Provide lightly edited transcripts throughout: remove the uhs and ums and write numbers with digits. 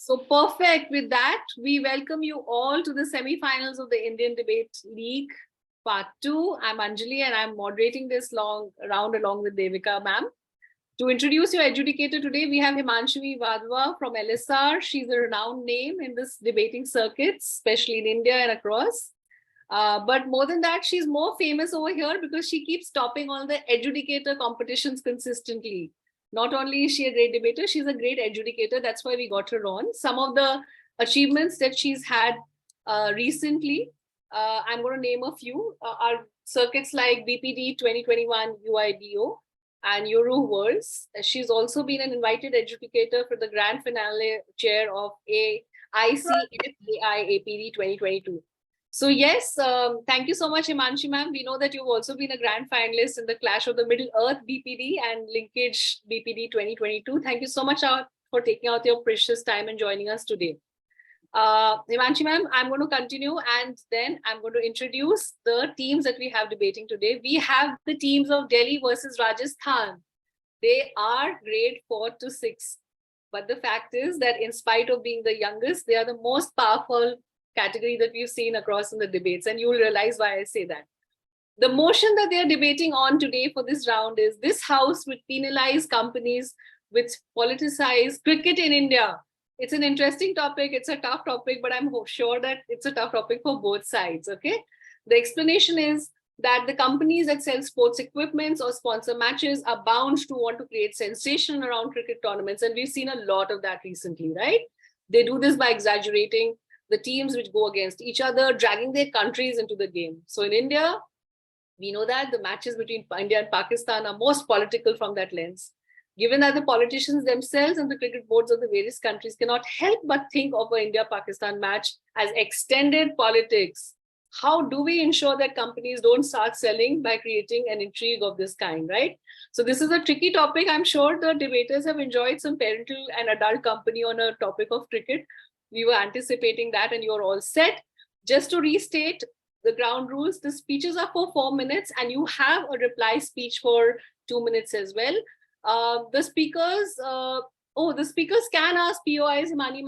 So perfect. With that, we welcome you all to the semi-finals of the Indian Debate League Part 2. I'm Anjali and I'm moderating this round along with Devika ma'am. To introduce your adjudicator today, we have Himanshi Vadwa from LSR. She's a renowned name in this debating circuits, especially in India and across. But more than that, she's more famous over here because she keeps topping all the adjudicator competitions consistently. Not only is she a great debater, she's a great adjudicator. That's why we got her on. Some of the achievements that she's had recently, I'm going to name a few, are circuits like BPD 2021 UIDO and Euro Worlds. She's also been an invited adjudicator for the grand finale chair of ICFAI APD 2022. So yes, thank you so much, Himanshi ma'am. We know that you've also been a grand finalist in the Clash of the Middle Earth BPD and Linkage BPD 2022. Thank you so much for taking out your precious time and joining us today. Himanshi ma'am, I'm going to continue and then I'm going to introduce the teams that we have debating today. We have the teams of Delhi versus Rajasthan. They are grade 4 to 6. But the fact is that in spite of being the youngest, they are the most powerful category that we've seen across in the debates, and you'll realize why I say that. The motion that they're debating on today for this round is this House would penalize companies which politicize cricket in India. It's an interesting topic, it's a tough topic, but I'm sure that it's a tough topic for both sides, okay? The explanation is that the companies that sell sports equipments or sponsor matches are bound to want to create sensation around cricket tournaments, and we've seen a lot of that recently, right? They do this by exaggerating the teams which go against each other, dragging their countries into the game. So in India, we know that the matches between India and Pakistan are most political from that lens. Given that the politicians themselves and the cricket boards of the various countries cannot help but think of an India-Pakistan match as extended politics, how do we ensure that companies don't start selling by creating an intrigue of this kind, right? So this is a tricky topic. I'm sure the debaters have enjoyed some parental and adult company on a topic of cricket. We were anticipating that and you're all set. Just to restate the ground rules, the speeches are for 4 minutes and you have a reply speech for 2 minutes as well. The speakers can ask POIs, Himanshi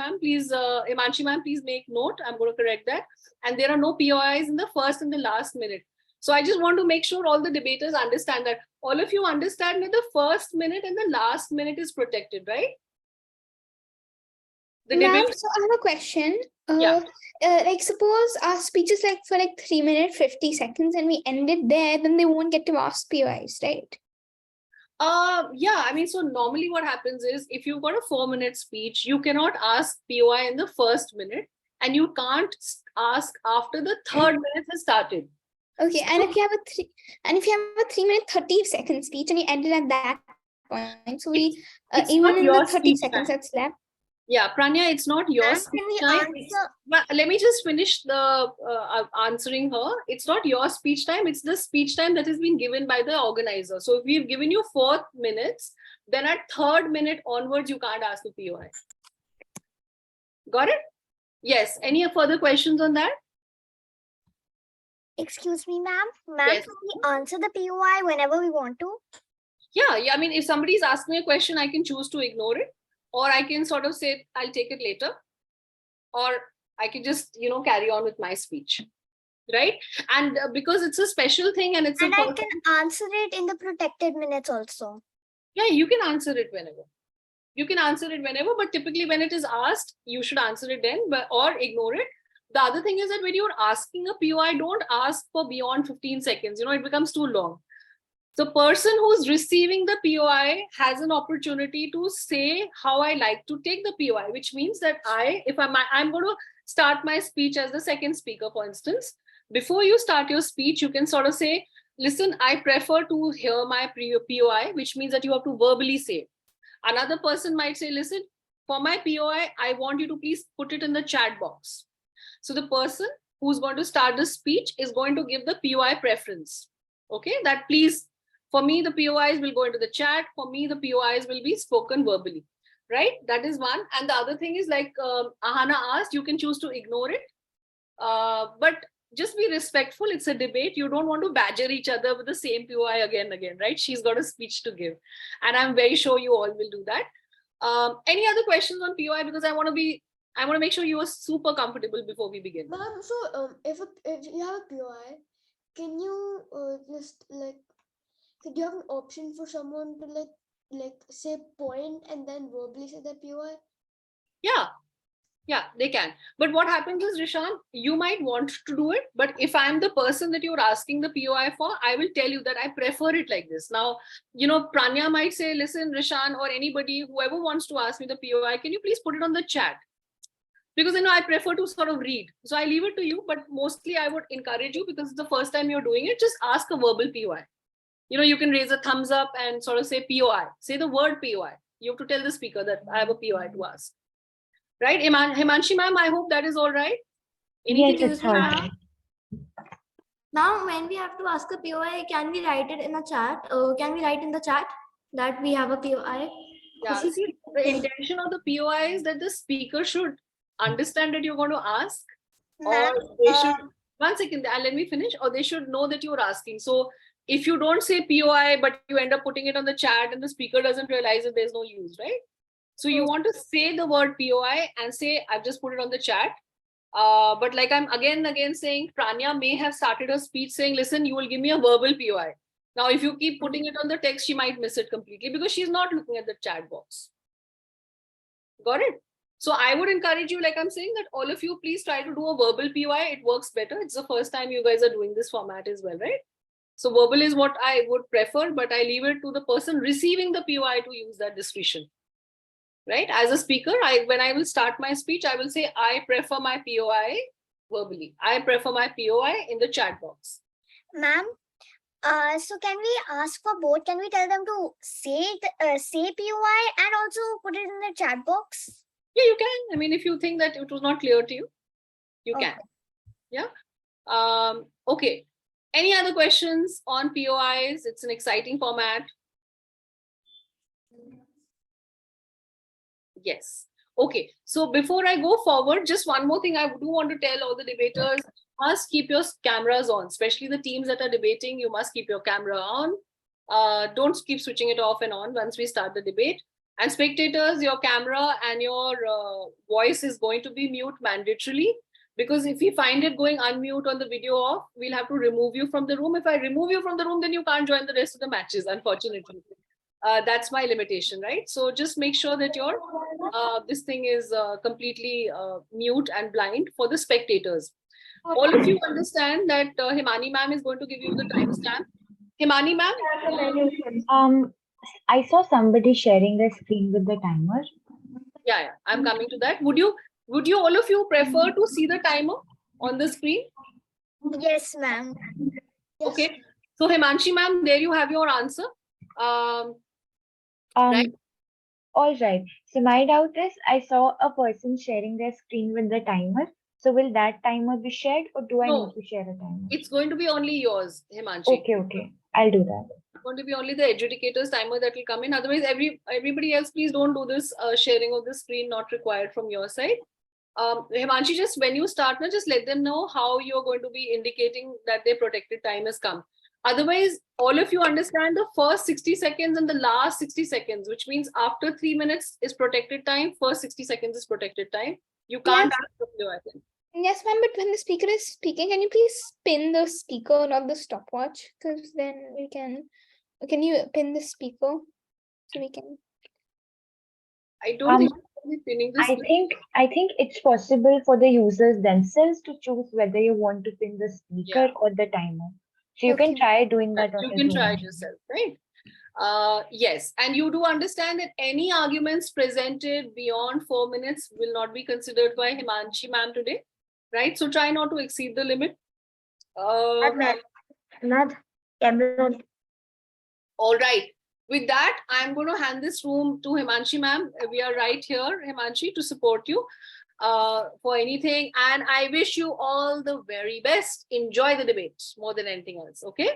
ma'am, please make note. I'm going to correct that. And there are no POIs in the first and the last minute. So I just want to make sure all the debaters understand that. All of you understand that the first minute and the last minute is protected, right? Ma'am, so I have a question. Like suppose our speech is like for 3 minutes 50 seconds and we end it there, then they won't get to ask POIs, right? Yeah, I mean, so normally what happens is if you've got a 4-minute speech, you cannot ask POI in the first minute and you can't ask after the third minute has started. Okay, so, and if you have a 3 minute 30 second speech and you end it at that point, so we even in the 30 seconds that's left. Yeah, Pranya, it's not your speech time. Let me just finish the answering her. It's not your speech time. It's the speech time that has been given by the organizer. So if we've given you 4 minutes, then at 3rd minute onwards, you can't ask the POI. Got it? Yes. Any further questions on that? Excuse me, ma'am. Yes. Can we answer the POI whenever we want to? Yeah. I mean, if somebody is asking a question, I can choose to ignore it. Or I can sort of say, I'll take it later. Or I can just, carry on with my speech. Right? And because it's a special thing and it's I can answer it in the protected minutes also. Yeah, you can answer it whenever. You can answer it whenever, but typically when it is asked, you should answer it then or ignore it. The other thing is that when you're asking a POI, don't ask for beyond 15 seconds. It becomes too long. The person who's receiving the POI has an opportunity to say how I like to take the POI, which means that I'm going to start my speech as the second speaker, for instance. Before you start your speech, you can sort of say, listen, I prefer to hear my POI, which means that you have to verbally say. Another person might say, listen, for my POI, I want you to please put it in the chat box. So the person who's going to start the speech is going to give the POI preference. Okay, that please, for me, the POIs will go into the chat. For me, the POIs will be spoken verbally, right? That is one. And the other thing is like Ahana asked, you can choose to ignore it. But just be respectful. It's a debate. You don't want to badger each other with the same POI again and again, right? She's got a speech to give. And I'm very sure you all will do that. Any other questions on POI? Because I want to make sure you are super comfortable before we begin. Ma'am, so if you have a POI, can you just like, could you have an option for someone to like say point and then verbally say their POI? Yeah, they can. But what happens is, Rishan, you might want to do it, but if I'm the person that you're asking the POI for, I will tell you that I prefer it like this. Now, Pranya might say, listen, Rishan, or anybody, whoever wants to ask me the POI, can you please put it on the chat? Because, I prefer to sort of read. So I leave it to you, but mostly I would encourage you, because it's the first time you're doing it, just ask a verbal POI. You can raise a thumbs up and sort of say POI. Say the word POI. You have to tell the speaker that I have a POI to ask. Right, Himanshi ma'am, I hope that is all right. Yes, it's all right. Now, when we have to ask a POI, can we write it in a chat? Can we write in the chat that we have a POI? Yeah, see, the intention of the POI is that the speaker should understand that you're going to ask, or they should, one second, let me finish, or they should know that you're asking. So if you don't say POI, but you end up putting it on the chat and the speaker doesn't realize that there's no use, right? So you want to say the word POI and say, I've just put it on the chat. But like I'm again saying, Pranya may have started her speech saying, listen, you will give me a verbal POI. Now, if you keep putting it on the text, she might miss it completely because she's not looking at the chat box. Got it? So I would encourage you, like I'm saying, that all of you, please try to do a verbal POI. It works better. It's the first time you guys are doing this format as well, right? So verbal is what I would prefer, but I leave it to the person receiving the POI to use that discretion. Right? As a speaker, when I will start my speech, I will say, I prefer my POI verbally. I prefer my POI in the chat box. Ma'am, so can we ask for both? Can we tell them to say POI and also put it in the chat box? Yeah, you can. I mean, if you think that it was not clear to you, you can. Yeah. Okay. Any other questions on POIs? It's an exciting format. Yes. Okay. So before I go forward, just one more thing I do want to tell all the debaters, you must keep your cameras on, especially the teams that are debating. You must keep your camera on. Don't keep switching it off and on once we start the debate. And spectators, your camera and your voice is going to be mute mandatorily, because if we find it going unmute on the video off, we'll have to remove you from the room. If I remove you from the room, then you can't join the rest of the matches, unfortunately. That's my limitation, right? So just make sure that your this thing is completely mute and blind for the spectators. All of you understand that Himani ma'am is going to give you the timestamp. Himani ma'am? I saw somebody sharing their screen with the timer. Yeah, I'm coming to that. Would you all of you prefer to see the timer on the screen? Yes, ma'am. Yes. Okay. So Himanshi ma'am, there you have your answer. Right. All right. So my doubt is, I saw a person sharing their screen with the timer. So will that timer be shared, or do I need to share a timer? It's going to be only yours, Himanshi. Okay. I'll do that. It's going to be only the adjudicator's timer that will come in. Otherwise, everybody else, please don't do this sharing of the screen, not required from your side. Himanshi, just when you start, just let them know how you're going to be indicating that their protected time has come. Otherwise, all of you understand the first 60 seconds and the last 60 seconds, which means after 3 minutes is protected time, first 60 seconds is protected time. You can't ask the POI then. Yes, ma'am, but when the speaker is speaking, can you please pin the speaker, not the stopwatch? Because then we can you pin the speaker so we can? I don't think you're pinning this. I think it's possible for the users themselves to choose whether you want to pin the speaker or the timer. So you can try doing that. You can try it yourself, right? Yes, and you do understand that any arguments presented beyond 4 minutes will not be considered by Himanshi ma'am today, right? So try not to exceed the limit. All right. With that, I'm going to hand this room to Himanshi ma'am. We are right here, Himanshi, to support you for anything. And I wish you all the very best. Enjoy the debate more than anything else. Okay?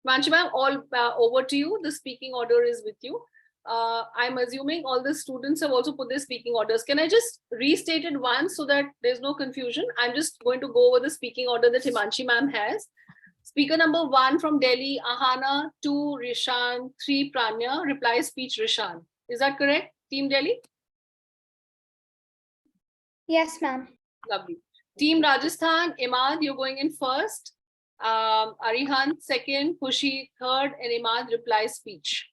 Himanshi ma'am, all over to you. The speaking order is with you. I'm assuming all the students have also put their speaking orders. Can I just restate it once so that there's no confusion? I'm just going to go over the speaking order that Himanshi ma'am has. Speaker number 1 from Delhi, Ahana. 2, Rishan. 3, Pranya. Reply speech, Rishan. Is that correct? Team Delhi? Yes, ma'am. Lovely. Team Rajasthan, Imad, you're going in first. Arihant second, Khushi third, and Imad replies speech.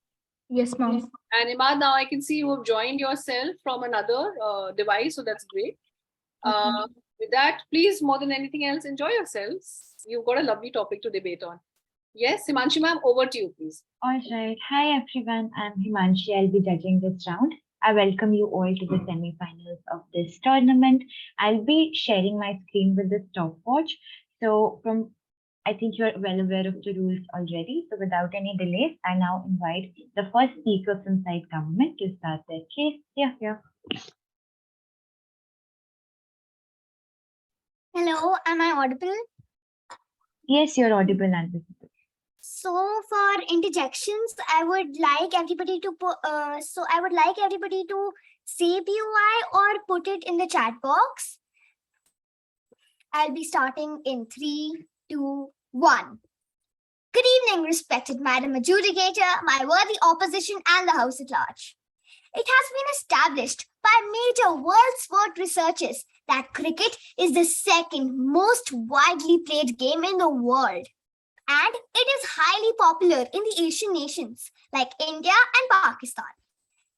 Yes, ma'am. And Imad, now I can see you have joined yourself from another device, so that's great. With that, please, more than anything else, enjoy yourselves. You've got a lovely topic to debate on. Yes, Himanshi ma'am, over to you, please. All right. Hi, everyone. I'm Himanshi. I'll be judging this round. I welcome you all to the semi-finals of this tournament. I'll be sharing my screen with the stopwatch. So I think you're well aware of the rules already. So without any delays, I now invite the first speaker from side government to start their case. Yeah. Hello, am I audible? Yes, you're audible and visible. So for interjections, I would like everybody to say POI or put it in the chat box. I'll be starting in 3, 2, 1. Good evening, respected Madam Adjudicator, my worthy opposition, and the House at large. It has been established by major world sport researchers that cricket is the second most widely played game in the world. And it is highly popular in the Asian nations like India and Pakistan.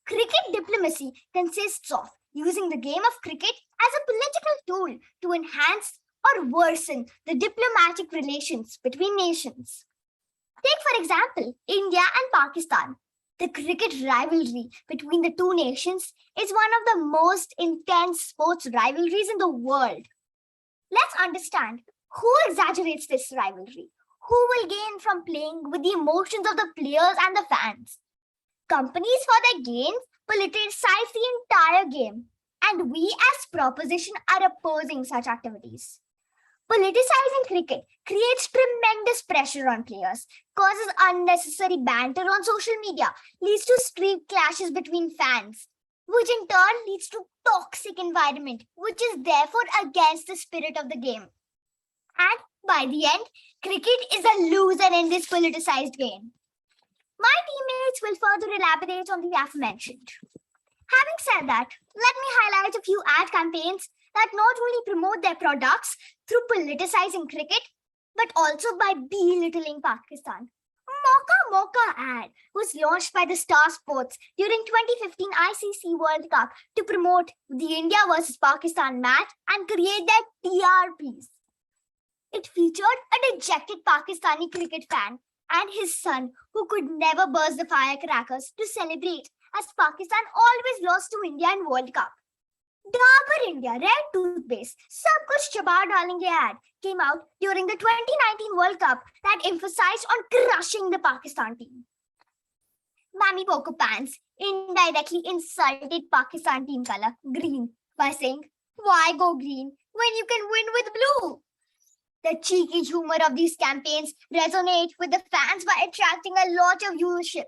Cricket diplomacy consists of using the game of cricket as a political tool to enhance or worsen the diplomatic relations between nations. Take, for example, India and Pakistan. The cricket rivalry between the two nations is one of the most intense sports rivalries in the world. Let's understand who exaggerates this rivalry. Who will gain from playing with the emotions of the players and the fans? Companies, for their gains, politicize the entire game, and we as proposition are opposing such activities. Politicizing cricket creates tremendous pressure on players, causes unnecessary banter on social media, leads to street clashes between fans, which in turn leads to toxic environment, which is therefore against the spirit of the game. And by the end, cricket is a loser in this politicized game. My teammates will further elaborate on the aforementioned. Having said that, let me highlight a few ad campaigns that not only promote their products through politicizing cricket, but also by belittling Pakistan. Mocha ad was launched by the Star Sports during 2015 ICC World Cup to promote the India versus Pakistan match and create their TRPs. It featured a dejected Pakistani cricket fan and his son who could never burst the firecrackers to celebrate as Pakistan always lost to India in World Cup. Dabur India Red Toothpaste Sab Kuch Chaba Dalenge ad came out during the 2019 World Cup that emphasized on crushing the Pakistan team. Mammy Poco Pants indirectly insulted Pakistan team color green by saying, "Why go green when you can win with blue?" The cheeky humor of these campaigns resonate with the fans by attracting a lot of viewership.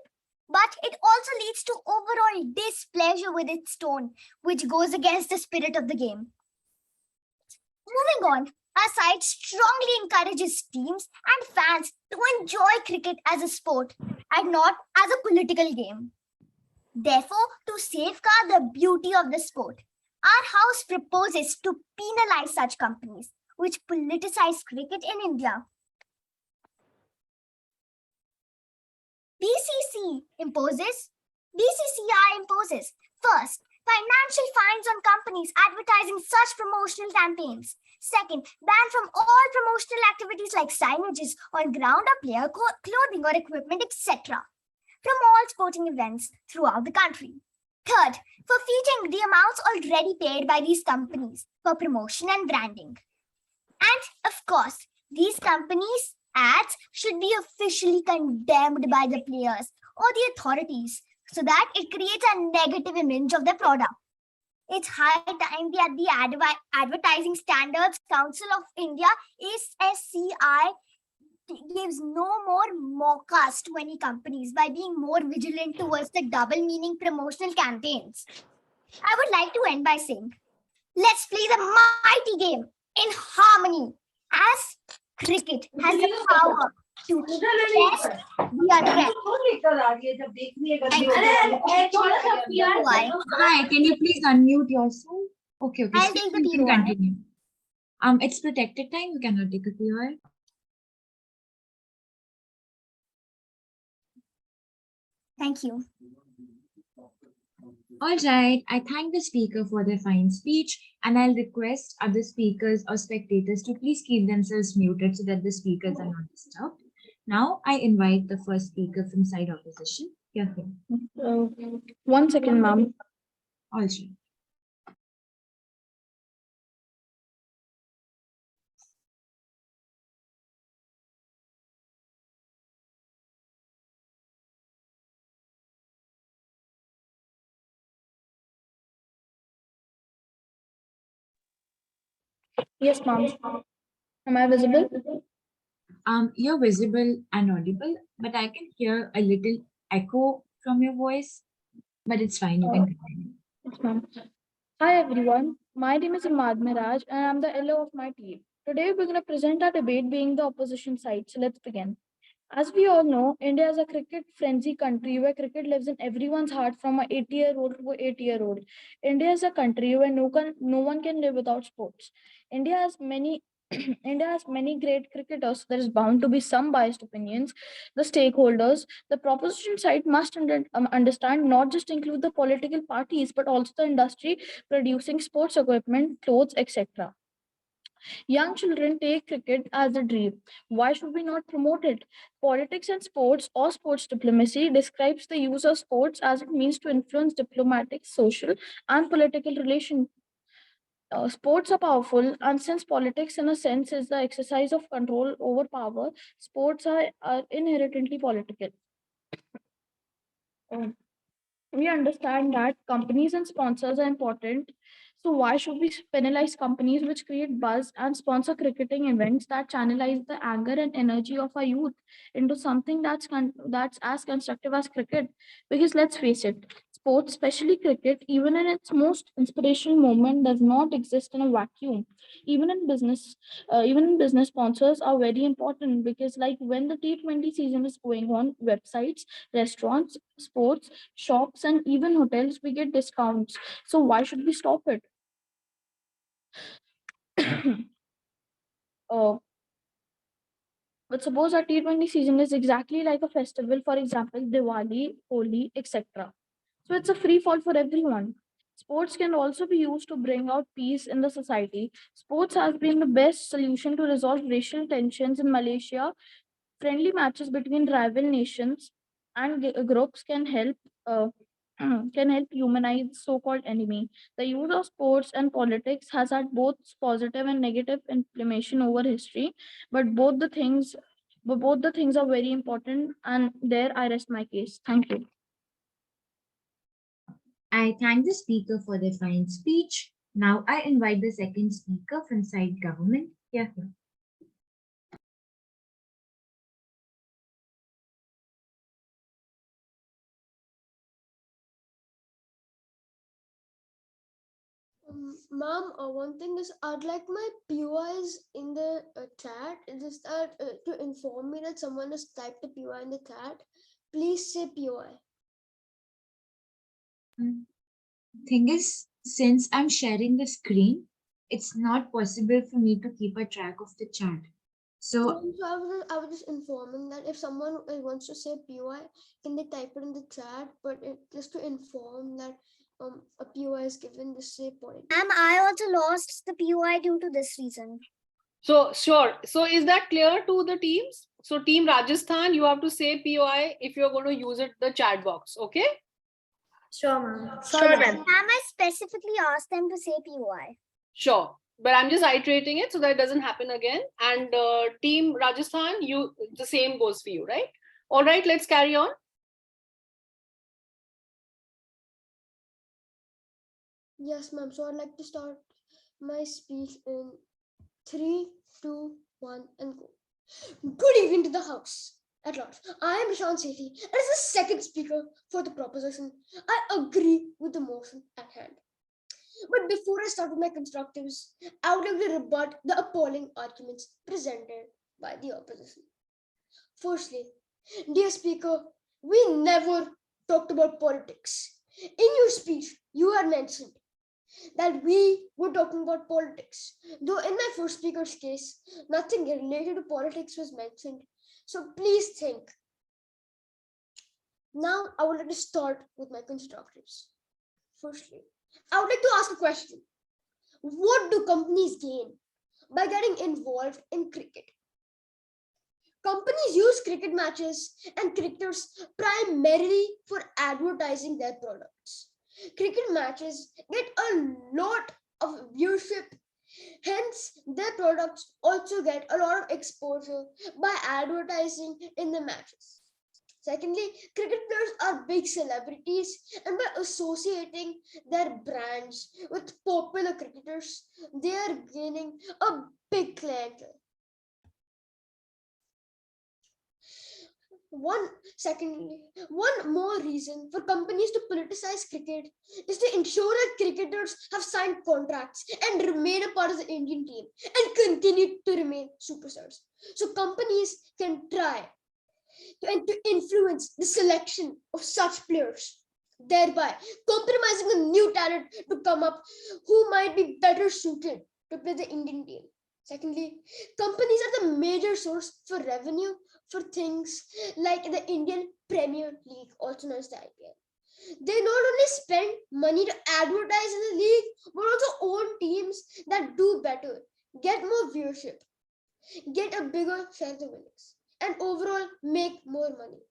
But it also leads to overall displeasure with its tone, which goes against the spirit of the game. Moving on, our side strongly encourages teams and fans to enjoy cricket as a sport and not as a political game. Therefore, to safeguard the beauty of the sport, our house proposes to penalize such companies which politicize cricket in India. BCCI imposes, first, financial fines on companies advertising such promotional campaigns. Second, ban from all promotional activities like signages on ground or player clothing or equipment, etc. from all sporting events throughout the country. Third, forfeiting the amounts already paid by these companies for promotion and branding. And of course, these companies' ads should be officially condemned by the players or the authorities so that it creates a negative image of the product. It's high time that the Advertising Standards Council of India, ASCI, gives no more mockers to any companies by being more vigilant towards the double meaning promotional campaigns. I would like to end by saying, let's play the mighty game in harmony, as cricket has the power to test the address. Hi, can you please unmute yourself? Okay, okay. I'll Speak, take the you can POI. continue. It's protected time. You cannot take a POI. Thank you. All right. I thank the speaker for their fine speech, and I'll request other speakers or spectators to please keep themselves muted so that the speakers are not disturbed. Now, I invite the first speaker from side opposition. Yeah. 1 second, ma'am. All right. Yes, ma'am. Am I visible? You're visible and audible, but I can hear a little echo from your voice, but it's fine. You can continue. Yes, ma'am. Hi, everyone. My name is Imad Miraj, and I'm the LO of my team. Today, we're going to present our debate being the opposition side. So let's begin. As we all know, India is a cricket frenzy country where cricket lives in everyone's heart from an 80-year-old to an 80-year-old. India is a country where no one can live without sports. India has many India has many great cricketers. There is bound to be some biased opinions. The stakeholders, the proposition side must understand, not just include the political parties, but also the industry producing sports equipment, clothes, etc. Young children take cricket as a dream. Why should we not promote it? Politics and sports or sports diplomacy describes the use of sports as it means to influence diplomatic, social, and political relations. Sports are powerful, and since politics, in a sense, is the exercise of control over power, sports are inherently political. Um, we understand that companies and sponsors are important. So why should we penalize companies which create buzz and sponsor cricketing events that channelize the anger and energy of our youth into something that's as constructive as cricket? Because let's face it, sports, especially cricket, even in its most inspirational moment, does not exist in a vacuum. Even in business, sponsors are very important because, like when the T20 season is going on, websites, restaurants, sports shops, and even hotels, we get discounts. So why should we stop it? uh, but suppose our T20 season is exactly like a festival, for example, Diwali, Holi, etc. So it's a free fall for everyone. Sports can also be used to bring out peace in the society. Sports has been the best solution to resolve racial tensions in Malaysia. Friendly matches between rival nations and groups can help can help humanize so-called enemy. The use of sports and politics has had both positive and negative inflammation over history, but both the things are very important. And there, I rest my case. Thank you. I thank the speaker for their fine speech. Now I invite the second speaker from side government. Yeah. Ma'am, one thing is I'd like my POIs in the chat. Just that to inform me that someone has typed a POI in the chat. Please say POI. Thing is, since I'm sharing the screen, it's not possible for me to keep a track of the chat. So So I was just informing that if someone wants to say POI, can they type it in the chat? But just to inform that a POI is given, just say point. I also lost the POI due to this reason. So sure. So is that clear to the teams? So team Rajasthan, you have to say POI if you're going to use it the chat box. Okay. Sure, ma'am. Sure, ma'am. Ma'am, I specifically asked them to say POI. Sure. But I'm just iterating it so that it doesn't happen again. And team Rajasthan, the same goes for you, right? All right, let's carry on. Yes, ma'am. So I'd like to start my speech in 3, 2, 1, and go. Good evening to the House at large. I am Rishan Sethi, and as the second speaker for the proposition, I agree with the motion at hand. But before I start with my constructives, I would like to rebut the appalling arguments presented by the opposition. Firstly, dear speaker, we never talked about politics. In your speech, you had mentioned that we were talking about politics. Though in my first speaker's case, nothing related to politics was mentioned. So please think. Now I would like to start with my constructives. Firstly, I would like to ask a question. What do companies gain by getting involved in cricket? Companies use cricket matches and cricketers primarily for advertising their products. Cricket matches get a lot of viewership, hence, their products also get a lot of exposure by advertising in the matches. Secondly, cricket players are big celebrities, and by associating their brands with popular cricketers, they are gaining a big clientele. One more reason for companies to politicize cricket is to ensure that cricketers have signed contracts and remain a part of the Indian team and continue to remain superstars. So companies can try to influence the selection of such players, thereby compromising a new talent to come up who might be better suited to play the Indian team. Secondly, companies are the major source for revenue for things like the Indian Premier League, also known as the IDL. They not only spend money to advertise in the league, but also own teams that do better, get more viewership, get a bigger share of the winnings, and overall make more money.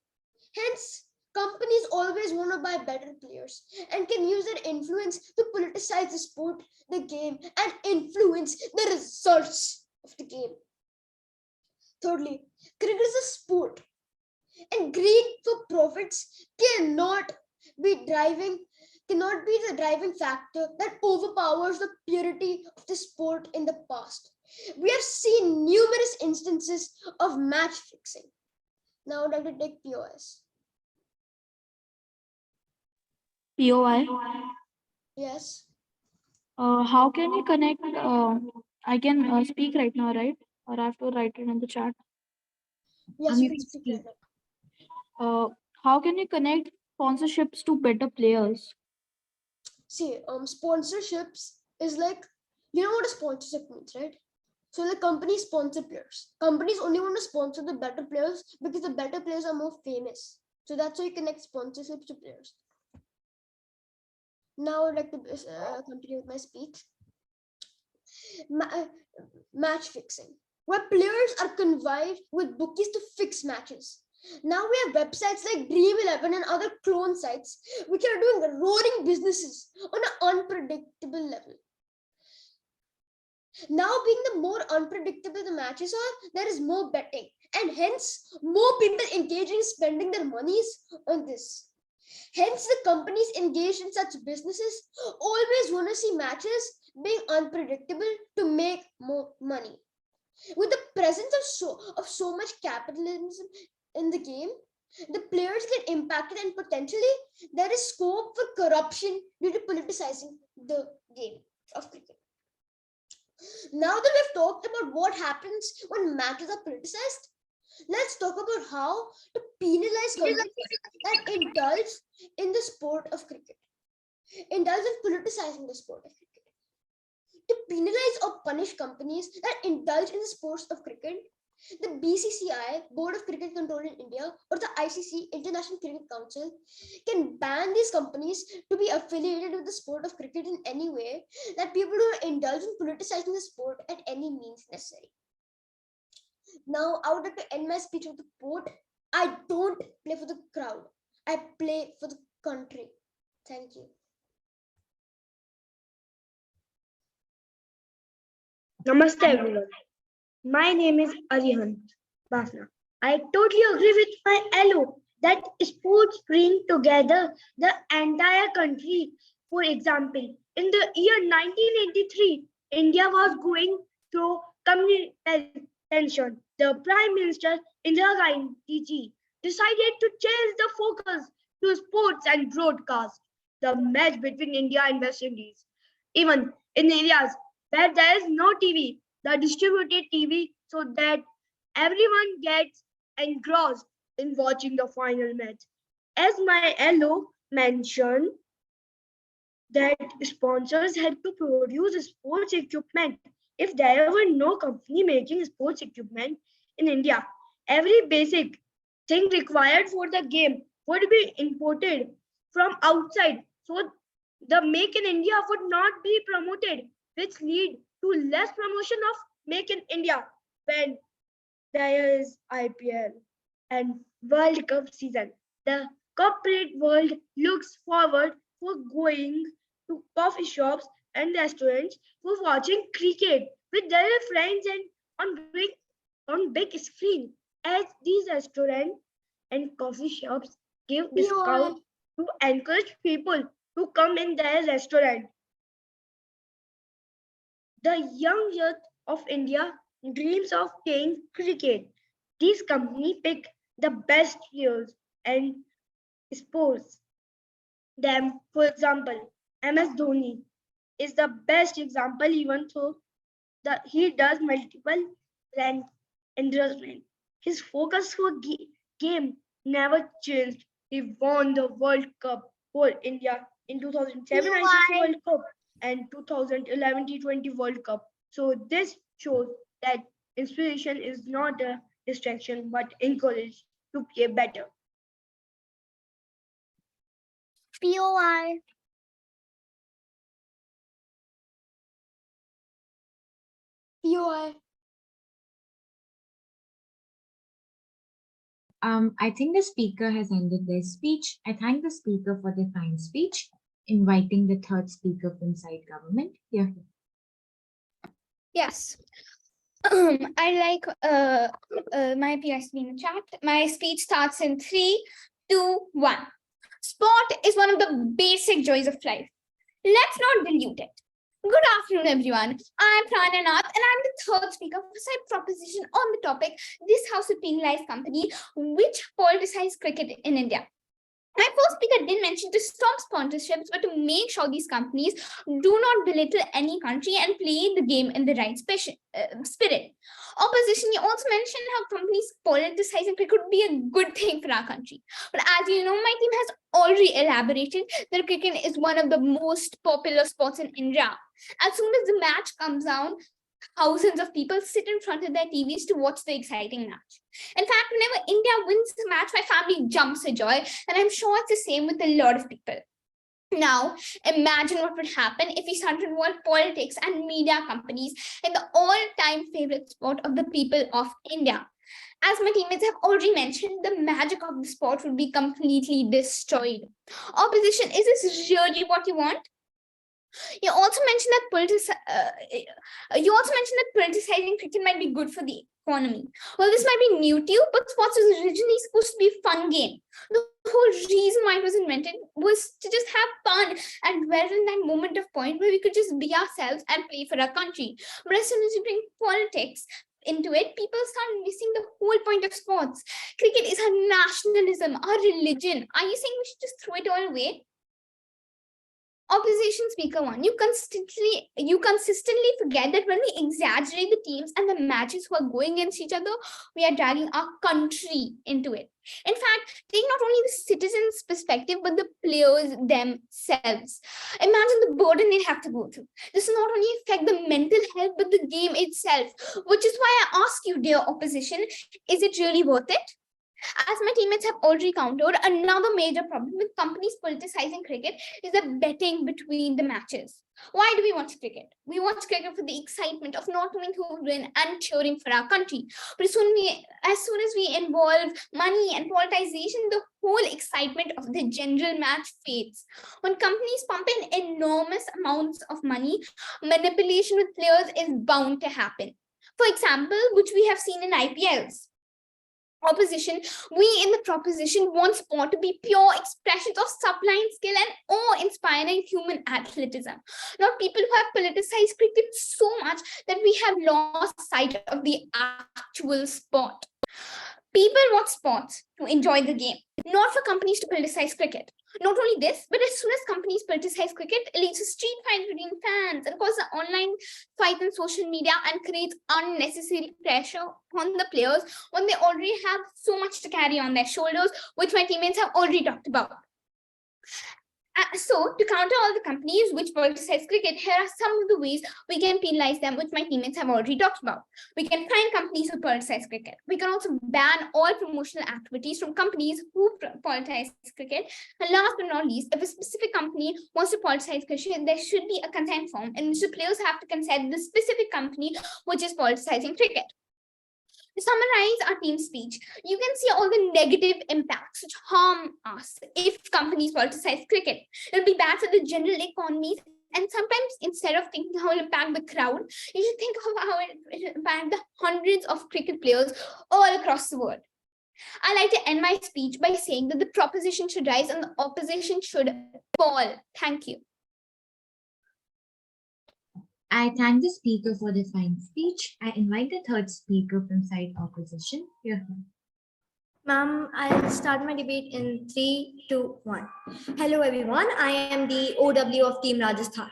Hence, companies always want to buy better players and can use their influence to politicize the sport, the game, and influence the results of the game. Thirdly, cricket is a sport, and greed for profits cannot be the driving factor that overpowers the purity of the sport in the past. We have seen numerous instances of match fixing. Now I'd like to take POS. POI. Yes. How can we connect? I can speak right now, right? Or I have to write it in the chat. Yes, you can speak right now. How can we connect sponsorships to better players? See, sponsorships is like, you know what a sponsorship means, right? So the companies sponsor players. Companies only want to sponsor the better players because the better players are more famous. So that's how you connect sponsorships to players. Now I'd like to continue with my speech. Match fixing, where players are conveyed with bookies to fix matches. Now we have websites like Dream11 and other clone sites which are doing roaring businesses on an unpredictable level. Now, being the more unpredictable the matches are, there is more betting, and hence more people engaging in spending their monies on this. Hence, the companies engaged in such businesses always want to see matches being unpredictable to make more money. With the presence of so much capitalism in the game, the players get impacted, and potentially there is scope for corruption due to politicizing the game of cricket. Now that we've talked about what happens when matches are politicized, let's talk about how to penalize companies that indulge in the sport of cricket. Indulge in politicizing the sport of cricket. To penalize or punish companies that indulge in the sports of cricket, the BCCI, Board of Cricket Control in India, or the ICC, International Cricket Council, can ban these companies to be affiliated with the sport of cricket in any way that people do indulge in politicizing the sport at any means necessary. Now, I would like to end my speech with a quote. I don't play for the crowd. I play for the country. Thank you. Namaste everyone. My name is Arihan Bafna. I totally agree with my LO that sports bring together the entire country. For example, in the year 1983, India was going through communist tension. The Prime Minister Indira Gandhi ji decided to change the focus to sports and broadcast the match between India and West Indies. Even in areas where there is no TV, the distributed TV so that everyone gets engrossed in watching the final match. As my LO mentioned, that sponsors had to produce sports equipment. If there were no company making sports equipment in India, every basic thing required for the game would be imported from outside. So the Make in India would not be promoted, which lead to less promotion of Make in India when there is IPL and World Cup season. The corporate world looks forward for going to coffee shops and restaurants for watching cricket with their friends and on big screen. As these restaurants and coffee shops give discount to encourage people to come in their restaurant. The young youth of India dreams of playing cricket. These companies pick the best players and sports them. For example, MS Dhoni is the best example, even though he does multiple brand endorsement. His focus for game never changed. He won the World Cup for India in 2007 ICC World Cup and 2011 T20 World Cup. So this shows that inspiration is not a distraction but encouraged to play better. POI. POI. I think the speaker has ended their speech. I thank the speaker for their fine speech, inviting the third speaker from side government. Yeah. Yes. I like my POS in the chat. My speech starts in 3, 2, 1. Sport is one of the basic joys of life. Let's not dilute it. Good afternoon, everyone. I'm Prananath, and I'm the third speaker for side proposition on the topic, this House of Penalized Company, which politicized cricket in India. My first speaker didn't mention to stop sponsorships, but to make sure these companies do not belittle any country and play the game in the right spirit. Opposition, you also mentioned how companies politicizing cricket could be a good thing for our country. But as you know, my team has already elaborated that cricket is one of the most popular sports in India. As soon as the match comes down, thousands of people sit in front of their TVs to watch the exciting match. In fact, whenever India wins the match, my family jumps for joy, and I'm sure it's the same with a lot of people. Now, imagine what would happen if we started to involve politics and media companies in the all-time favorite sport of the people of India. As my teammates have already mentioned, the magic of the sport would be completely destroyed. Opposition, is this really what you want? You also mentioned that politicizing cricket might be good for the economy. Well, this might be new to you, but sports was originally supposed to be a fun game. The whole reason why it was invented was to just have fun and dwell in that moment of point where we could just be ourselves and play for our country. But as soon as you bring politics into it, people start missing the whole point of sports. Cricket is our nationalism, our religion. Are you saying we should just throw it all away? Opposition speaker one, you consistently forget that when we exaggerate the teams and the matches who are going against each other, we are dragging our country into it. In fact, take not only the citizens' perspective, but the players themselves. Imagine the burden they have to go through. This will not only affect the mental health, but the game itself, which is why I ask you, dear opposition, is it really worth it? As my teammates have already countered, another major problem with companies politicizing cricket is the betting between the matches. Why do we watch cricket? We watch cricket for the excitement of not knowing who will win and cheering for our country. But as soon as we involve money and politicization, the whole excitement of the general match fades. When companies pump in enormous amounts of money, manipulation with players is bound to happen. For example, which we have seen in IPLs. Opposition, we in the proposition want sport to be pure expressions of sublime skill and awe-inspiring human athleticism, not people who have politicized cricket so much that we have lost sight of the actual sport. People watch sports to enjoy the game, not for companies to politicize cricket. Not only this, but as soon as companies politicize cricket, it leads to street fights between fans and causes an online fight on social media and creates unnecessary pressure on the players when they already have so much to carry on their shoulders, which my teammates have already talked about. So, to counter all the companies which politicize cricket, here are some of the ways we can penalize them, which my teammates have already talked about. We can find companies who politicize cricket. We can also ban all promotional activities from companies who politicize cricket. And last but not least, if a specific company wants to politicize cricket, there should be a consent form in which the players have to consent the specific company which is politicizing cricket. To summarize our team speech, you can see all the negative impacts which harm us if companies politicize cricket. It'll be bad for the general economies, and sometimes instead of thinking how it'll impact the crowd, you should think of how it will impact the hundreds of cricket players all across the world. I like to end my speech by saying that the proposition should rise and the opposition should fall. Thank you. I thank the speaker for the fine speech. I invite the third speaker from side opposition. Here. Ma'am, I'll start my debate in 3, 2, 1. Hello everyone, I am the OW of Team Rajasthan.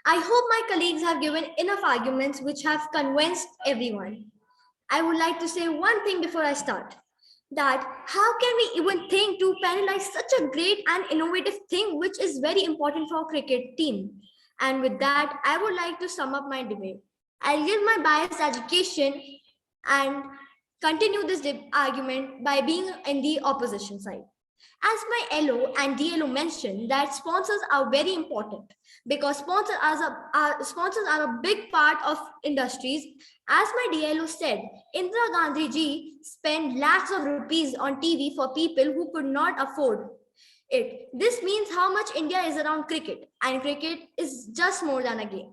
I hope my colleagues have given enough arguments which have convinced everyone. I would like to say one thing before I start. That how can we even think to penalize such a great and innovative thing which is very important for our cricket team? And with that, I would like to sum up my debate. I'll give my biased education and continue this argument by being in the opposition side. As my LO and DLO mentioned that sponsors are very important because sponsors are a big part of industries. As my DLO said, Indira Gandhi ji spent lakhs of rupees on TV for people who could not afford it. This means how much India is around cricket, and cricket is just more than a game.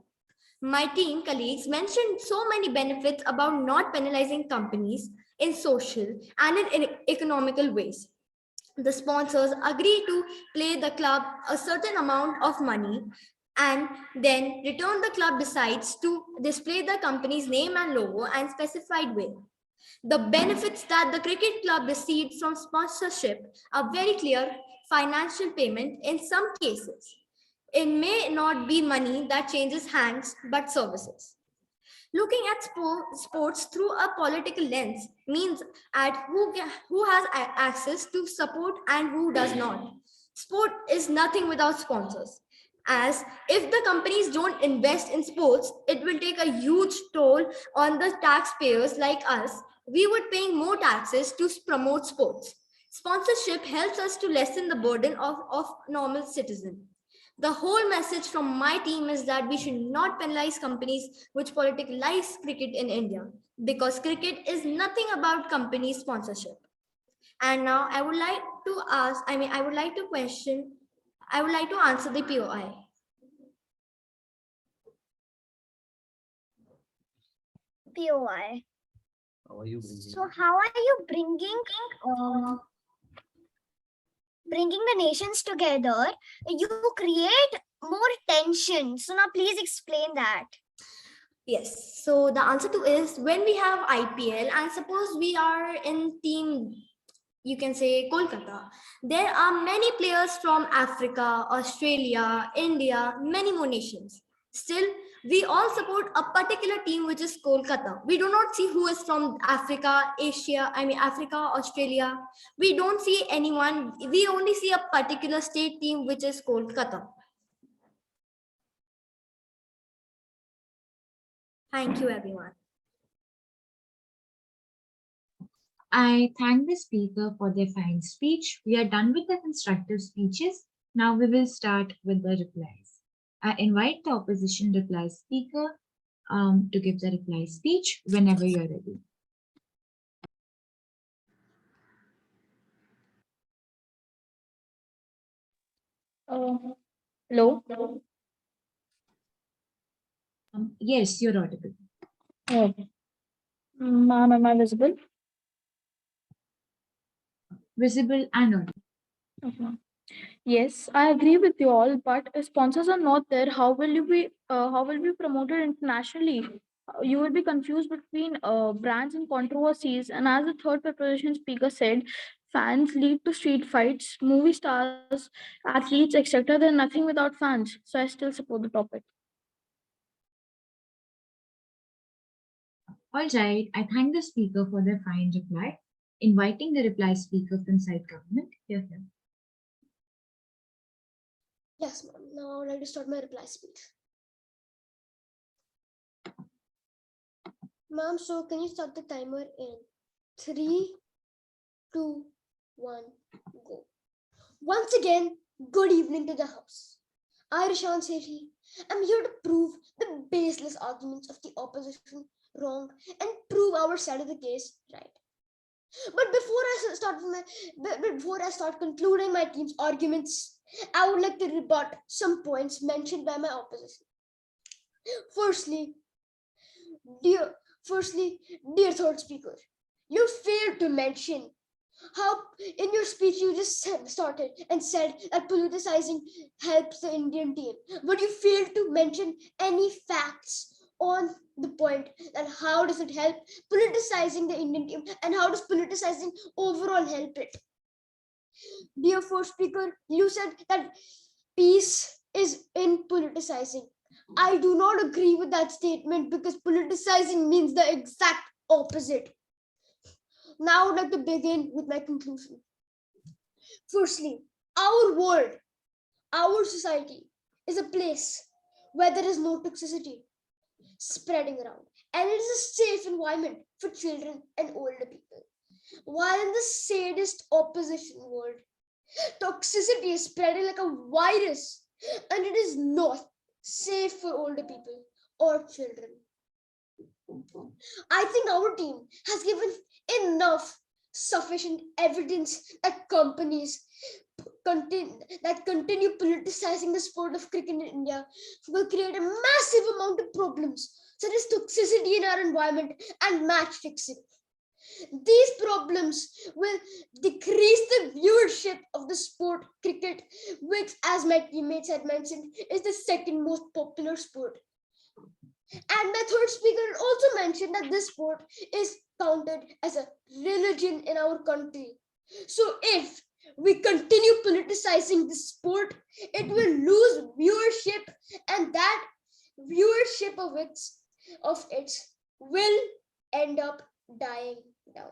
My team colleagues mentioned so many benefits about not penalizing companies in social and in economical ways. The sponsors agree to pay the club a certain amount of money, and then return the club decides to display the company's name and logo and specified way. The benefits that the cricket club receives from sponsorship are very clear: financial payment in some cases. It may not be money that changes hands, but services. Looking at sports through a political lens means at who has access to support and who does not. Sport is nothing without sponsors. As if the companies don't invest in sports, it will take a huge toll on the taxpayers like us. We would pay more taxes to promote sports. Sponsorship helps us to lessen the burden of normal citizens. The whole message from my team is that we should not penalize companies which politicalize cricket in India, because cricket is nothing about company sponsorship. And now I would like to answer the POI. POI. How are you So how are you bringing the nations together? You create more tension. So now please explain that. Yes, so the answer to is when we have IPL and suppose we are in team, you can say Kolkata, there are many players from Africa, Australia, India, many more nations. Still, we all support a particular team which is Kolkata. We do not see who is from Africa, Africa, Australia. We don't see anyone. We only see a particular state team which is Kolkata. Thank you, everyone. I thank the speaker for their fine speech. We are done with the constructive speeches. Now we will start with the replies. I invite the opposition reply speaker to give the reply speech whenever you are ready. Hello? Yes, you're audible. Okay. Ma'am, am I visible? Visible and audible. Okay. Yes, I agree with you all, but if sponsors are not there, how will you be promoted internationally? You will be confused between brands and controversies. And as the third preparation speaker said, fans lead to street fights, movie stars, athletes, etc. They're nothing without fans. So I still support the topic. All right, I thank the speaker for their fine reply. Inviting the reply speaker from side government. Here. Yes, ma'am. Now I would like to start my reply speech. Ma'am, so can you start the timer in 3, 2, 1, go. Once again, good evening to the house. I, Rishan Sethi, am here to prove the baseless arguments of the opposition wrong and prove our side of the case right. But before I start concluding my team's arguments, I would like to rebut some points mentioned by my opposition. Firstly, dear dear third speaker, you failed to mention how in your speech you just started and said that politicizing helps the Indian team, but you failed to mention any facts on the point that how does it help politicizing the Indian team and how does politicizing overall help it. Dear first speaker, you said that peace is in politicizing. I do not agree with that statement because politicizing means the exact opposite. Now I would like to begin with my conclusion. Firstly, our world, our society is a place where there is no toxicity spreading around, and it is a safe environment for children and older people. While in the sadist opposition world, toxicity is spreading like a virus, and it is not safe for older people or children. I think our team has given enough sufficient evidence that companies continue politicizing the sport of cricket in India will create a massive amount of problems such as toxicity in our environment and match fixing. These problems will decrease the viewership of the sport cricket, which, as my teammates had mentioned, is the second most popular sport. And my third speaker also mentioned that this sport is counted as a religion in our country. So if we continue politicizing this sport, it will lose viewership, and that viewership of its will end up dying down.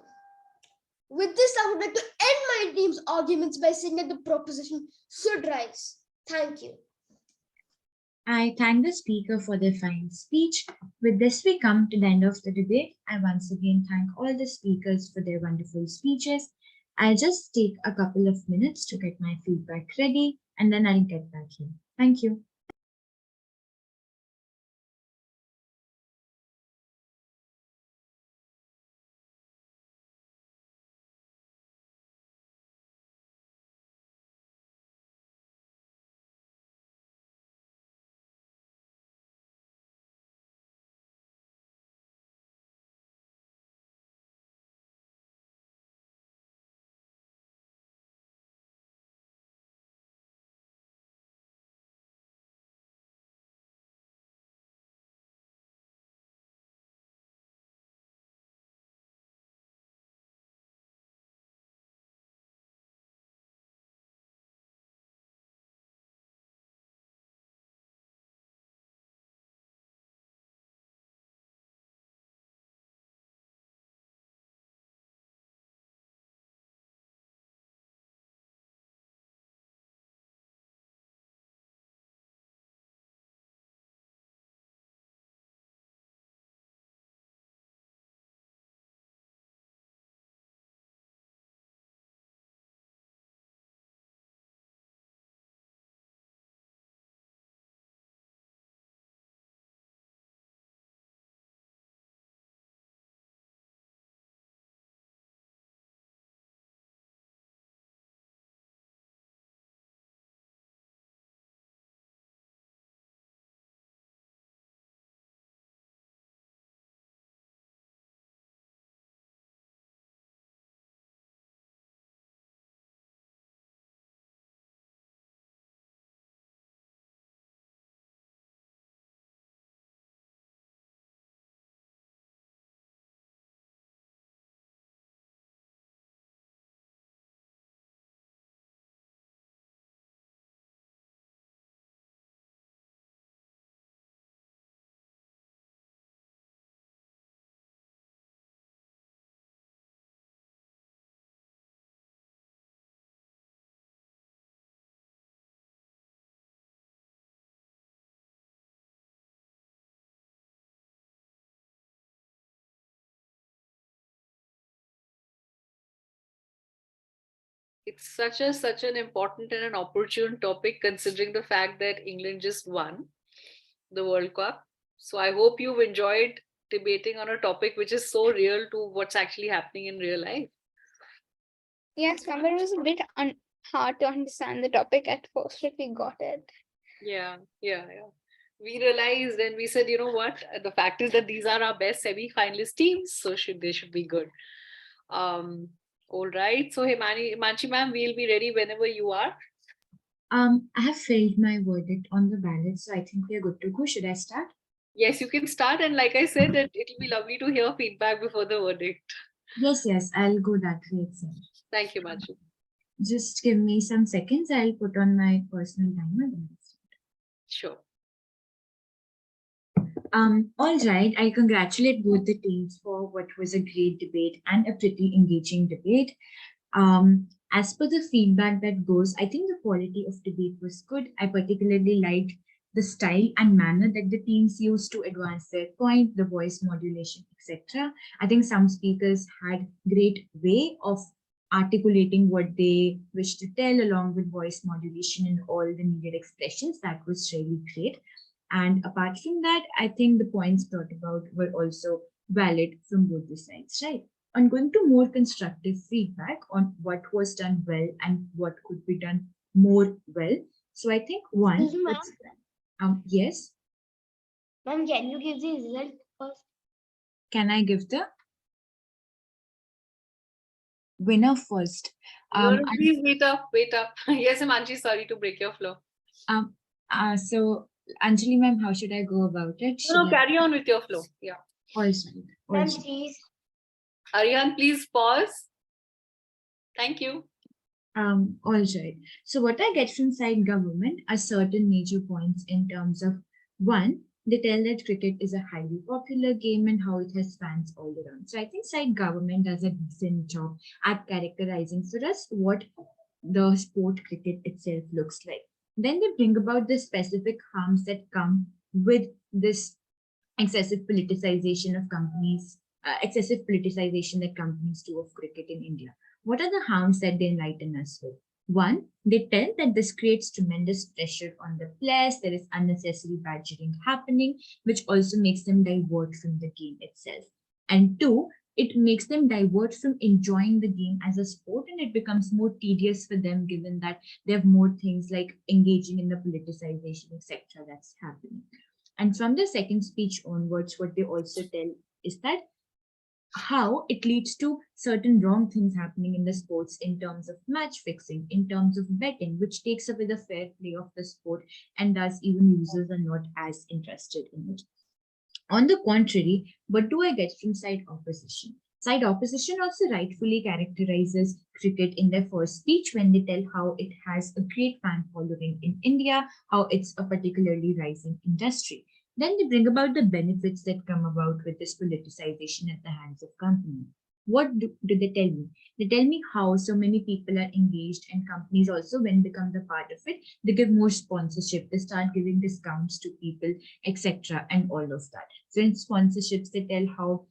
With this, I would like to end my team's arguments by saying that the proposition should rise. Thank you. I thank the speaker for their fine speech. With this, we come to the end of the debate. I once again thank all the speakers for their wonderful speeches. I'll just take a couple of minutes to get my feedback ready, and then I'll get back here. Thank you. It's such an important and an opportune topic, considering the fact that England just won the World Cup. So I hope you've enjoyed debating on a topic which is so real to what's actually happening in real life. Yes, ma'am, but it was a bit hard to understand the topic at first, but we got it. Yeah. We realized and we said, you know what? The fact is that these are our best semi-finalist teams, so they should be good. All right. So Himanshi ma'am, we'll be ready whenever you are. I have filled my verdict on the ballot, so I think we are good to go. Should I start? Yes, you can start. And like I said, it'll be lovely to hear feedback before the verdict. Yes, I'll go that way itself. Thank you, Manju. Just give me some seconds. I'll put on my personal timer. Sure. All right. I congratulate both the teams for what was a great debate and a pretty engaging debate. As per the feedback that goes, I think the quality of debate was good. I particularly liked the style and manner that the teams used to advance their point, the voice modulation, etc. I think some speakers had great way of articulating what they wish to tell along with voice modulation and all the needed expressions. That was really great. And apart from that, I think the points brought about were also valid from both the sides, right? On going to more constructive feedback on what was done well and what could be done more well. So I think one, Excuse me, yes, ma'am, can you give the result first? can I give the winner first? No, please wait up. Yes, Himanshi, sorry to break your flow. So Anjali ma'am, how should I go about it? No, carry on with your flow. Yeah. Also, Ma'am, please. Aryan, please pause. Thank you. All right. So what I get from side government are certain major points in terms of one, they tell that cricket is a highly popular game and how it has fans all around. So I think side government does a decent job at characterizing for us what the sport cricket itself looks like. Then they bring about the specific harms that come with this excessive politicization of companies, excessive politicization that companies do of cricket in India. What are the harms that they enlighten us with? One, they tell that this creates tremendous pressure on the players. There is unnecessary badgering happening, which also makes them divert from the game itself. And two, it makes them divert from enjoying the game as a sport, and it becomes more tedious for them given that they have more things like engaging in the politicization, etc. that's happening. And from the second speech onwards, what they also tell is that how it leads to certain wrong things happening in the sports in terms of match fixing, in terms of betting, which takes away the fair play of the sport, and thus even users are not as interested in it. On the contrary, what do I get from side opposition? Side opposition also rightfully characterizes cricket in their first speech when they tell how it has a great fan following in India, how it's a particularly rising industry. Then they bring about the benefits that come about with this politicization at the hands of companies. What do they tell me? They tell me how so many people are engaged, and companies also, when become the part of it, they give more sponsorship, they start giving discounts to people, etc., and all of that. So in sponsorships, they tell how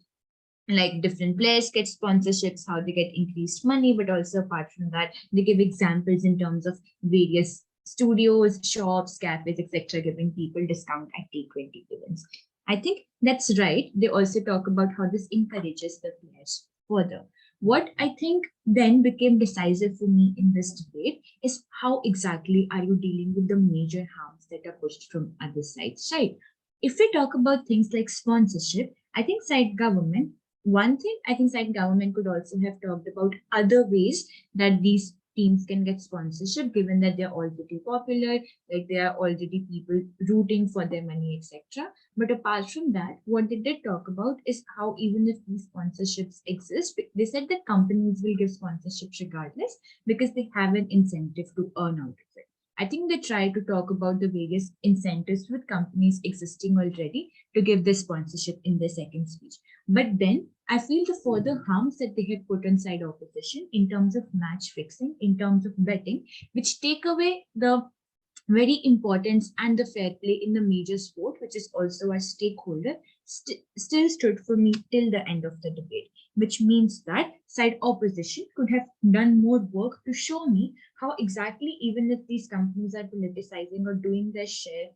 like different players get sponsorships, how they get increased money, but also apart from that, they give examples in terms of various studios, shops, cafes, etc., giving people discount at T20 events. I think that's right. They also talk about how this encourages the players further. What I think then became decisive for me in this debate is how exactly are you dealing with the major harms that are pushed from other sides, right? If we talk about things like sponsorship, I think side government, one thing I think side government could also have talked about other ways that these teams can get sponsorship, given that they're already popular, like there are already people rooting for their money, etc. But apart from that, what they did talk about is how even if these sponsorships exist, they said that companies will give sponsorships regardless because they have an incentive to earn out of it. I think they try to talk about the various incentives with companies existing already to give this sponsorship in their second speech. But then I feel the further harms that they had put on side opposition in terms of match fixing, in terms of betting, which take away the very importance and the fair play in the major sport, which is also a stakeholder, still stood for me till the end of the debate, which means that side opposition could have done more work to show me how exactly, even if these companies are politicizing or doing their share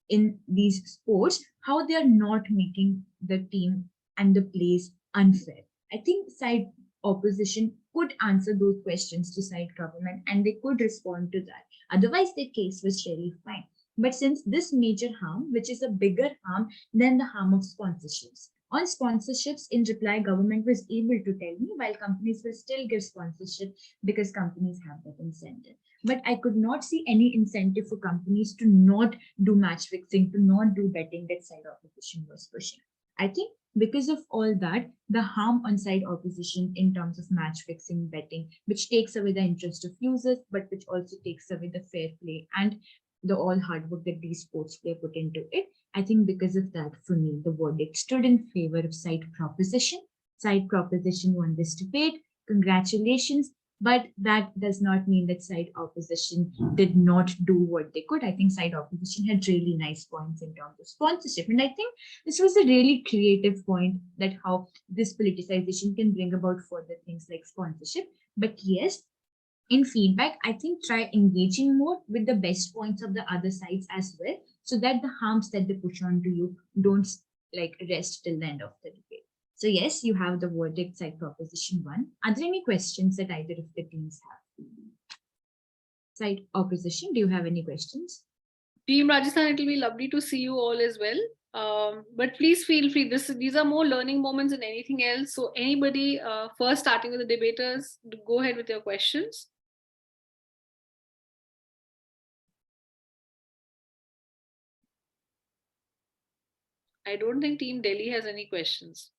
in these sports, how they are not making the team and the plays unfair. I think side opposition could answer those questions to side government and they could respond to that. Otherwise, their case was really fine. But since this major harm, which is a bigger harm than the harm of sponsorships, on sponsorships, in reply, government was able to tell me while companies will still give sponsorship because companies have that incentive. But I could not see any incentive for companies to not do match fixing, to not do betting that side opposition was pushing. I think because of all that, the harm on side opposition in terms of match fixing, betting, which takes away the interest of users, but which also takes away the fair play and the all hard work that these sports play put into it. I think because of that, for me, the verdict stood in favor of side proposition. Side proposition won this debate. Congratulations. But that does not mean that side opposition did not do what they could. I think side opposition had really nice points in terms of sponsorship. And I think this was a really creative point that how this politicization can bring about further things like sponsorship. But yes, in feedback, I think try engaging more with the best points of the other sides as well, so that the harms that they push on to you don't like rest till the end of the debate. So yes, you have the verdict side proposition 1. Are there any questions that either of the teams have? Side opposition, do you have any questions? Team Rajasthan, it will be lovely to see you all as well. But please feel free. These are more learning moments than anything else. So anybody, first starting with the debaters, go ahead with your questions. I don't think Team Delhi has any questions.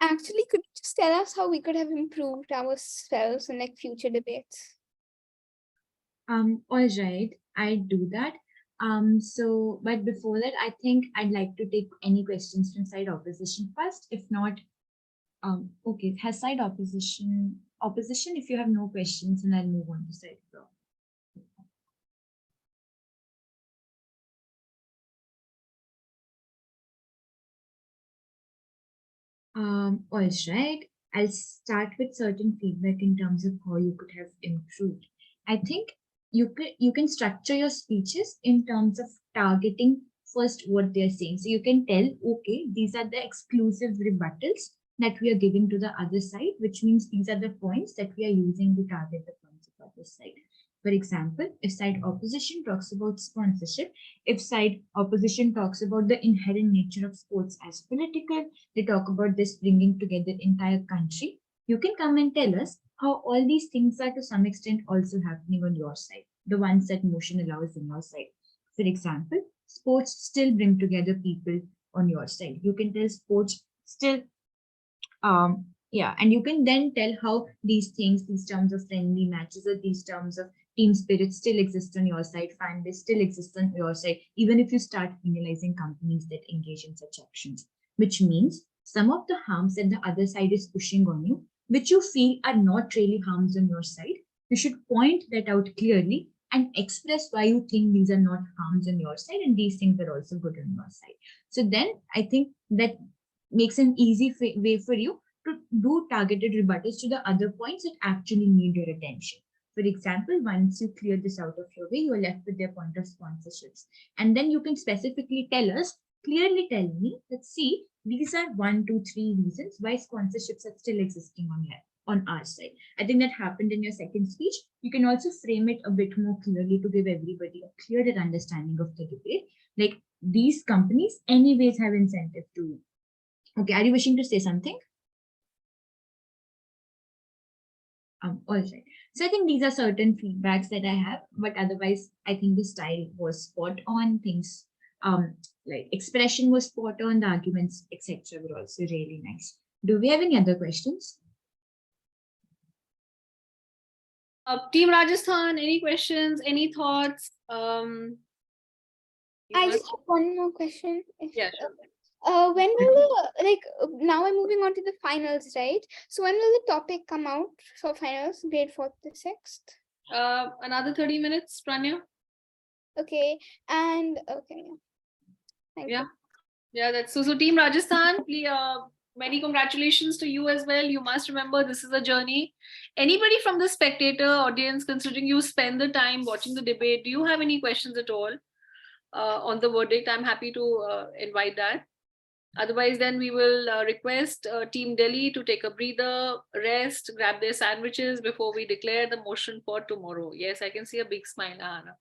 Actually, could you just tell us how we could have improved ourselves in like future debates? All right, I do that. But before that, I think I'd like to take any questions from side opposition first. If not, okay, has side opposition, if you have no questions, then I'll move on to side pro. All right, I'll start with certain feedback in terms of how you could have improved. I think you can structure your speeches in terms of targeting first what they're saying. So you can tell, okay, these are the exclusive rebuttals that we are giving to the other side, which means these are the points that we are using to target the points of other side. For example, if side opposition talks about sponsorship, if side opposition talks about the inherent nature of sports as political, they talk about this bringing together entire country, you can come and tell us how all these things are to some extent also happening on your side, the ones that motion allows on your side. For example, sports still bring together people on your side. You can tell sports still and you can then tell how these things, these terms of friendly matches or these terms of team spirit still exist on your side, fan base still exists on your side, even if you start penalizing companies that engage in such actions, which means some of the harms that the other side is pushing on you, which you feel are not really harms on your side, you should point that out clearly and express why you think these are not harms on your side and these things are also good on your side. So then I think that makes an easy way for you to do targeted rebuttals to the other points that actually need your attention. For example, once you clear this out of your way, you're left with their point of sponsorships. And then you can specifically tell us, clearly tell me that, see, these are 1, 2, 3 reasons why sponsorships are still existing on our side. I think that happened in your second speech. You can also frame it a bit more clearly to give everybody a clearer understanding of the debate. Like, these companies anyways have incentive to. Okay, are you wishing to say something? All right. So I think these are certain feedbacks that I have, but otherwise I think the style was spot on. Things like expression was spot on, the arguments, etc. were also really nice. Do we have any other questions? Team Rajasthan, any questions, any thoughts? I just have one more question. Yeah, sure. When will now we're moving on to the finals, right? So when will the topic come out for finals, grade 4th to 6th? Another 30 minutes, Pranya. Okay, and okay. Thank Yeah. you. Yeah, that's so Team Rajasthan, many congratulations to you as well. You must remember this is a journey. Anybody from the spectator audience, considering you spend the time watching the debate, do you have any questions at all on the verdict? I'm happy to invite that. Otherwise, then we will request Team Delhi to take a breather, rest, grab their sandwiches before we declare the motion for tomorrow. Yes, I can see a big smile, Anna.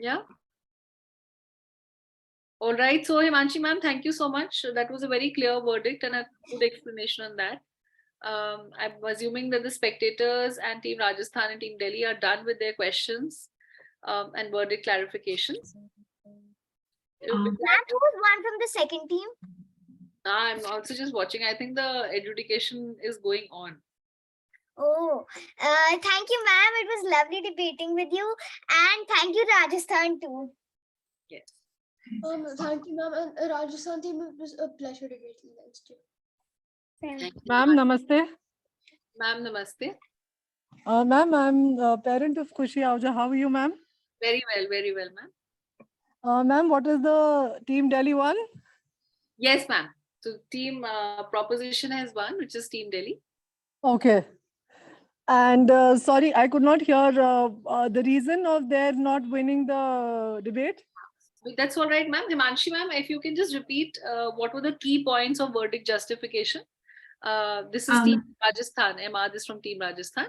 Yeah. All right. So, Himanshi ma'am, thank you so much. That was a very clear verdict and a good explanation on that. I'm assuming that the spectators and Team Rajasthan and Team Delhi are done with their questions and verdict clarifications. That was one from the second team. I'm also just watching. I think the adjudication is going on. Oh, thank you, ma'am. It was lovely debating with you. And thank you, Rajasthan, too. Yes. Thank you, ma'am. And Rajasthan team, it was a pleasure debating against you. Ma'am, namaste. Ma'am, namaste. Ma'am, I'm a parent of Khushi Ahuja. How are you, ma'am? Very well, ma'am. Ma'am, what is the Team Delhi one? Yes, ma'am. So team proposition has won, which is Team Delhi. Okay. And sorry, I could not hear the reason of their not winning the debate. That's all right, ma'am. Himanshi ma'am, if you can just repeat what were the key points of verdict justification. This is Team Rajasthan. MR is from Team Rajasthan.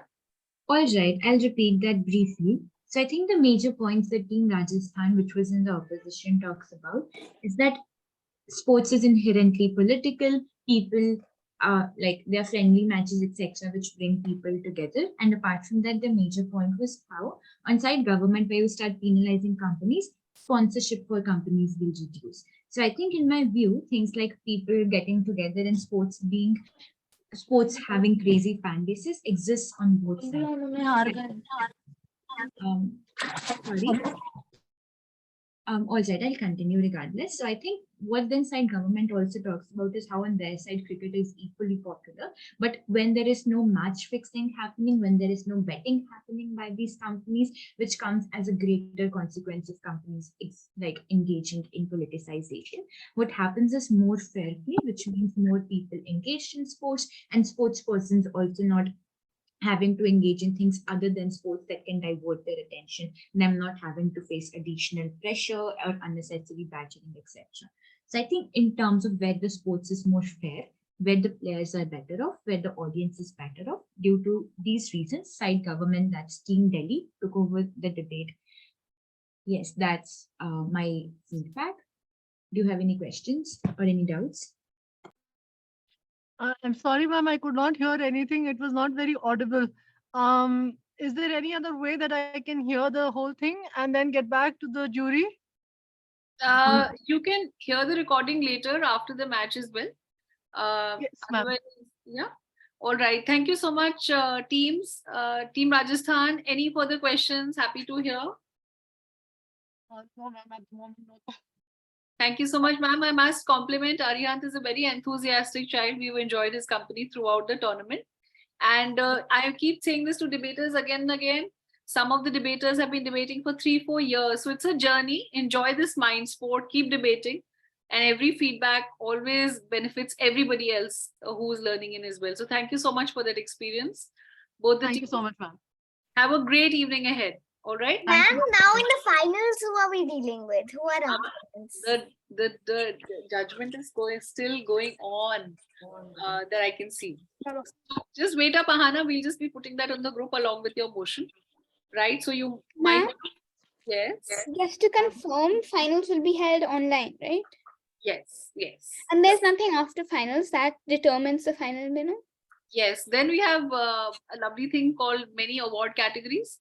All right, I'll repeat that briefly. So I think the major points that Team Rajasthan, which was in the opposition, talks about is that sports is inherently political. People like their friendly matches, etc., which bring people together. And apart from that, the major point was how on side government, where you start penalizing companies, sponsorship for companies will reduce. So I think in my view, things like people getting together and sports having crazy fan bases exists on both sides. Sorry. All right, I'll continue regardless. So I think what the inside government also talks about is how on their side cricket is equally popular. But when there is no match fixing happening, when there is no betting happening by these companies, which comes as a greater consequence of companies like engaging in politicization, what happens is more fair play, which means more people engaged in sports and sports persons also not having to engage in things other than sports that can divert their attention, them not having to face additional pressure or unnecessary badgering, etc. So I think in terms of where the sports is more fair, where the players are better off, where the audience is better off, due to these reasons, side government, that's Team Delhi, took over the debate. Yes, that's my feedback. Do you have any questions or any doubts? I'm sorry, ma'am, I could not hear anything. It was not very audible. Is there any other way that I can hear the whole thing and then get back to the jury? You can hear the recording later after the match as well. Yes, ma'am. Yeah. All right. Thank you so much, teams. Team Rajasthan, any further questions? Happy to hear. No, ma'am, at the moment, no. Thank you so much, ma'am. I must compliment Arihant is a very enthusiastic child. We've enjoyed his company throughout the tournament. And I keep saying this to debaters again and again. Some of the debaters have been debating for 3-4 years. So it's a journey. Enjoy this mind sport. Keep debating. And every feedback always benefits everybody else who's learning in as well. So thank you so much for that experience. Both the Thank you so much, ma'am. Have a great evening ahead. All right. Ma'am, now in the finals, who are we dealing with? Who are our opponents? The judgment is still going on that I can see. Just wait up, Ahana. We'll just be putting that on the group along with your motion. Right? So you might. Yes. Just to confirm, finals will be held online, right? Yes. And there's nothing after finals that determines the final winner? Yes. Then we have a lovely thing called many award categories.